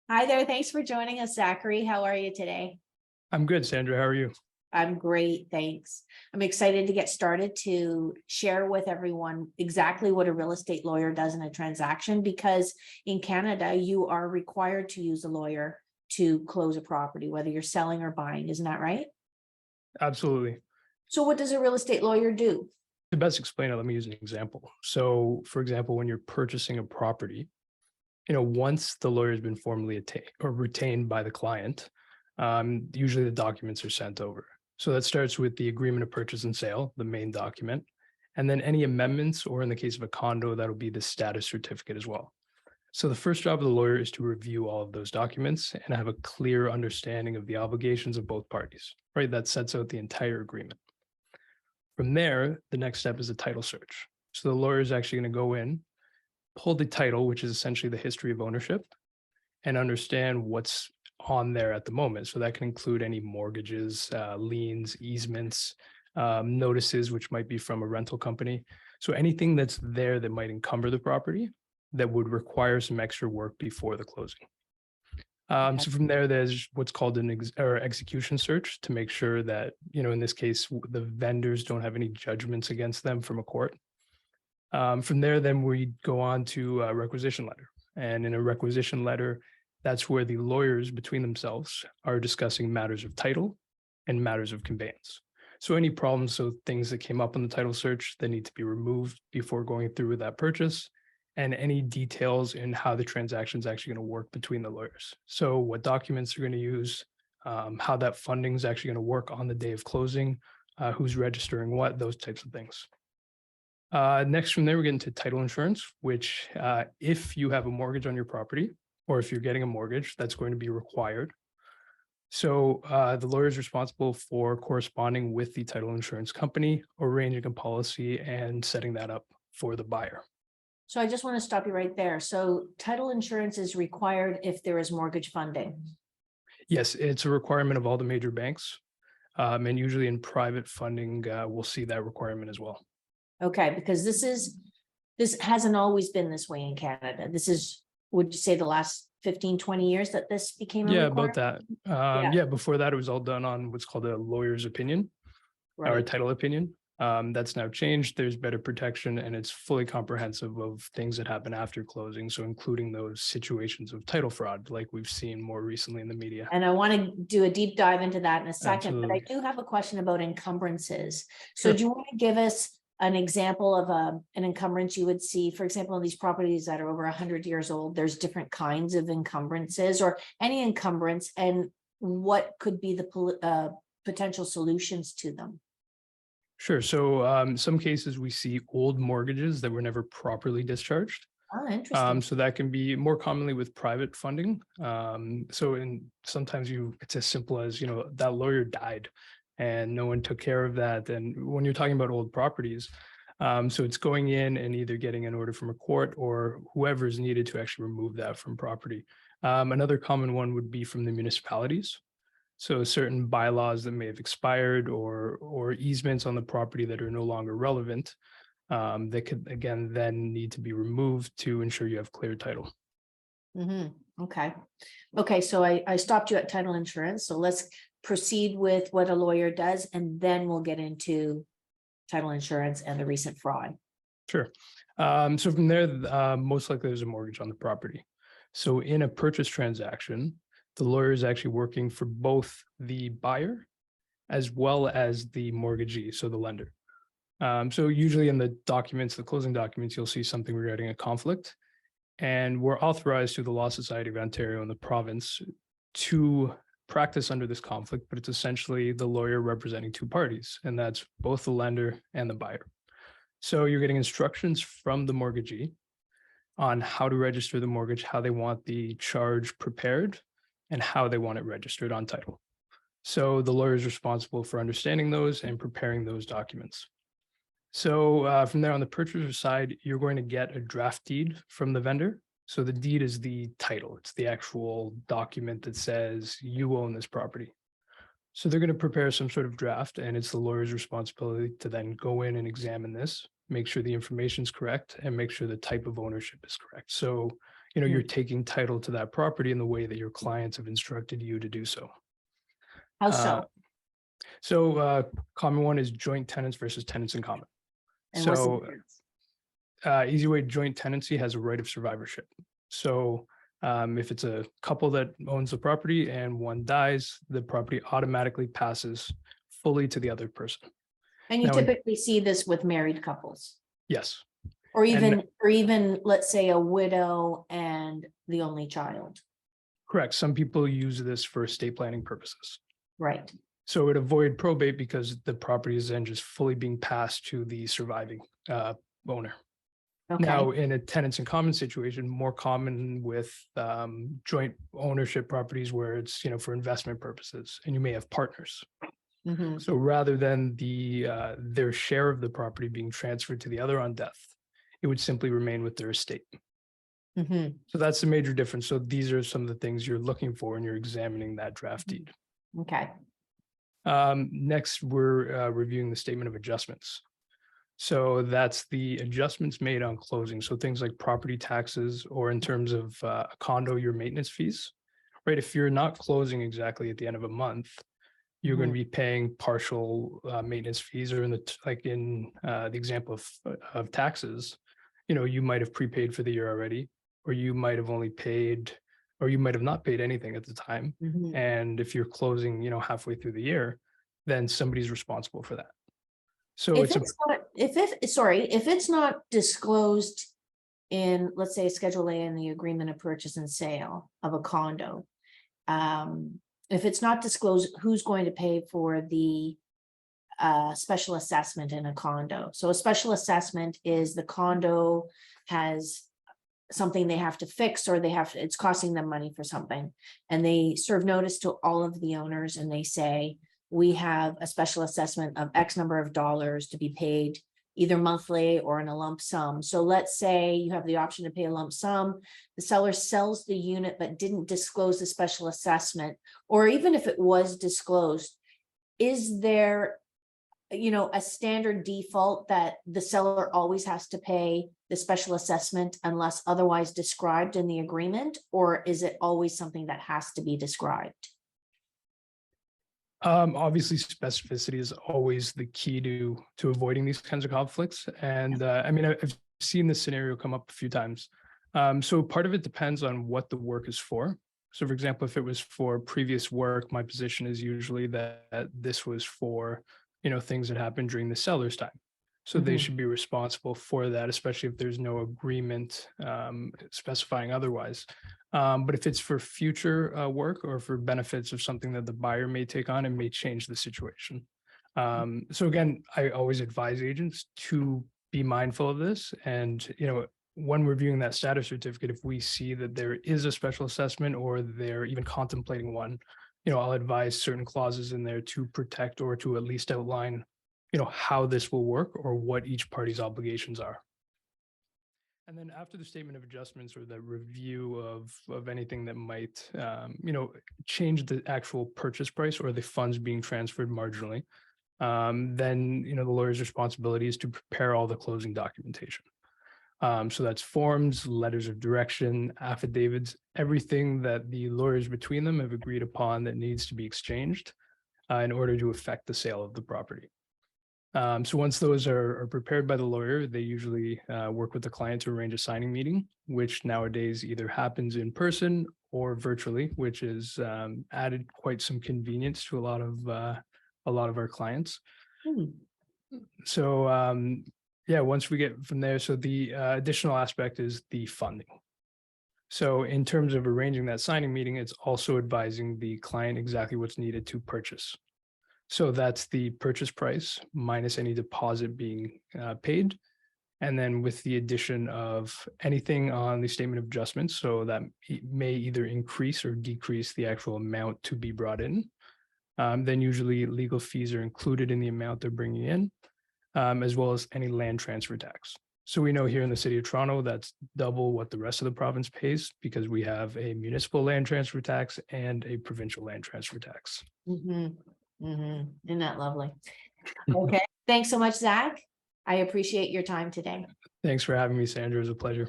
Hi there. Thanks for joining us, Zachary. How are you today? I'm good, Sandra. How are you? I'm great, thanks. I'm excited to get started to share with everyone exactly what a real estate lawyer does in a transaction, because in Canada, you are required to use a lawyer to close a property, whether you're selling or buying. Isn't that right? Absolutely. So what does a real estate lawyer do? To best explain it, let me use an example. So, for example, when you're purchasing a property, once the lawyer has been formally attained or retained by the client, usually the documents are sent over. So that starts with the agreement of purchase and sale, the main document, and then any amendments, or in the case of a condo, that'll be the status certificate as well. So the first job of the lawyer is to review all of those documents and have a clear understanding of the obligations of both parties, right? That sets out the entire agreement. From there, the next step is a title search. So the lawyer is actually going to go in, pull the title, which is essentially the history of ownership, and understand what's on there at the moment. So that can include any mortgages, liens, easements, notices, which might be from a rental company. So anything that's there that might encumber the property that would require some extra work before the closing. Okay. So from there, there's what's called an execution search to make sure that, in this case, the vendors don't have any judgments against them from a court. From there, then we go on to a requisition letter. And in a requisition letter, that's where the lawyers between themselves are discussing matters of title and matters of conveyance. So any problems, so things that came up in the title search that need to be removed before going through with that purchase, and any details in how the transaction is actually going to work between the lawyers. So what documents they're going to use, how that funding is actually going to work on the day of closing, who's registering what, those types of things. Next from there, we get into title insurance, which if you have a mortgage on your property, or if you're getting a mortgage, that's going to be required. So the lawyer is responsible for corresponding with the title insurance company, arranging a policy and setting that up for the buyer. So I just want to stop you right there. So title insurance is required if there is mortgage funding. Yes, it's a requirement of all the major banks. And usually in private funding, we'll see that requirement as well. Okay, because this hasn't always been this way in Canada. This is, would you say, the last 15, 20 years that this became a Yeah, about requirement? that. Yeah. Yeah, before that, it was all done on what's called a lawyer's opinion or a Right. title opinion. That's now changed. There's better protection and it's fully comprehensive of things that happen after closing. So including those situations of title fraud, like we've seen more recently in the media. And I want to do a deep dive into that in a second, but I Absolutely. do have a question about encumbrances. So Sure. do you want to give us an example of an encumbrance you would see, for example, in these properties that are over 100 years old? There's different kinds of encumbrances, or any encumbrance, and what could be the potential solutions to them? Sure. So some cases we see old mortgages that were never properly discharged. Oh, interesting. So that can be more commonly with private funding. Sometimes it's as simple as, that lawyer died and no one took care of that. And when you're talking about old properties, so it's going in and either getting an order from a court or whoever is needed to actually remove that from property. Another common one would be from the municipalities. So certain bylaws that may have expired or easements on the property that are no longer relevant, that could again then need to be removed to ensure you have clear title. Okay. Okay, so I stopped you at title insurance. So let's proceed with what a lawyer does, and then we'll get into title insurance and the recent fraud. Sure. So from there, most likely there's a mortgage on the property. So in a purchase transaction, the lawyer is actually working for both the buyer as well as the mortgagee, so the lender. So usually in the documents, the closing documents, you'll see something regarding a conflict. And we're authorized through the Law Society of Ontario and the province to practice under this conflict, but it's essentially the lawyer representing two parties, and that's both the lender and the buyer. So you're getting instructions from the mortgagee on how to register the mortgage, how they want the charge prepared, and how they want it registered on title. So the lawyer is responsible for understanding those and preparing those documents. So from there on the purchaser side, you're going to get a draft deed from the vendor. So the deed is the title. It's the actual document that says you own this property. So they're going to prepare some sort of draft, and it's the lawyer's responsibility to then go in and examine this, make sure the information is correct, and make sure the type of ownership is correct. So, you're taking title to that property in the way that your clients have instructed you to do so. How Uh, so? So common one is joint tenants versus tenants in common. And what's the So difference? easy way, joint tenancy has a right of survivorship. So if it's a couple that owns the property and one dies, the property automatically passes fully to the other person. And you now, typically see this with married couples, Yes, or And- even, let's say, a widow and the only child. correct. Some people use this for estate planning purposes. Right. So it would avoid probate because the property is then just fully being passed to the surviving owner. Okay. Now, in a tenants in common situation, more common with joint ownership properties where it's, for investment purposes, and you may have partners. Mhm. So rather than their share of the property being transferred to the other on death, it would simply remain with their estate. Mhm. So that's the major difference. So these are some of the things you're looking for when you're examining that draft deed. Okay. Next, we're reviewing the statement of adjustments. So that's the adjustments made on closing. So things like property taxes, or in terms of a condo, your maintenance fees, right? If you're not closing exactly at the end of a month, you're going to be paying partial maintenance fees, or in the example of taxes, you might have prepaid for the year already, or you might have only paid, or you might have not paid anything at the time. Mhm. And if you're closing, halfway through the year, then somebody's responsible for that. So If it's not, if it's not disclosed in, let's say, Schedule A in the agreement of purchase and sale of a condo, if it's not disclosed, who's going to pay for the special assessment in a condo? So a special assessment is the condo has something they have to fix, or it's costing them money for something. And they serve notice to all of the owners, and they say, we have a special assessment of X number of dollars to be paid either monthly or in a lump sum. So let's say you have the option to pay a lump sum. The seller sells the unit but didn't disclose the special assessment, or even if it was disclosed, is there a standard default that the seller always has to pay the special assessment unless otherwise described in the agreement, or is it always something that has to be described? Obviously, specificity is always the key to avoiding these kinds of conflicts. And I mean, I've seen this scenario come up a few times. So part of it depends on what the work is for. So for example, if it was for previous work, my position is usually that this was for, things that happened during the seller's time. So they should be responsible for that, especially if there's no agreement specifying otherwise. But if it's for future work, or for benefits of something that the buyer may take on, it may change the situation. So again, I always advise agents to be mindful of this. And, when reviewing that status certificate, if we see that there is a special assessment, or they're even contemplating one, I'll advise certain clauses in there to protect, or to at least outline, how this will work, or what each party's obligations are. And then after the statement of adjustments, or the review of anything that might, change the actual purchase price, or the funds being transferred marginally, then, the lawyer's responsibility is to prepare all the closing documentation. So that's forms, letters of direction, affidavits, everything that the lawyers between them have agreed upon that needs to be exchanged in order to effect the sale of the property. So once those are prepared by the lawyer, they usually work with the client to arrange a signing meeting, which nowadays either happens in person or virtually, which is added quite some convenience to a lot of our clients. So yeah, once we get from there, so the additional aspect is the funding. So in terms of arranging that signing meeting, it's also advising the client exactly what's needed to purchase. So that's the purchase price minus any deposit being paid. And then with the addition of anything on the statement of adjustments, so that may either increase or decrease the actual amount to be brought in. Then usually legal fees are included in the amount they're bringing in, as well as any land transfer tax. So we know here in the city of Toronto, that's double what the rest of the province pays, because we have a municipal land transfer tax and a provincial land transfer tax. Isn't that lovely? Okay, thanks so much, Zach. I appreciate your time today. Thanks for having me, Sandra. It was a pleasure.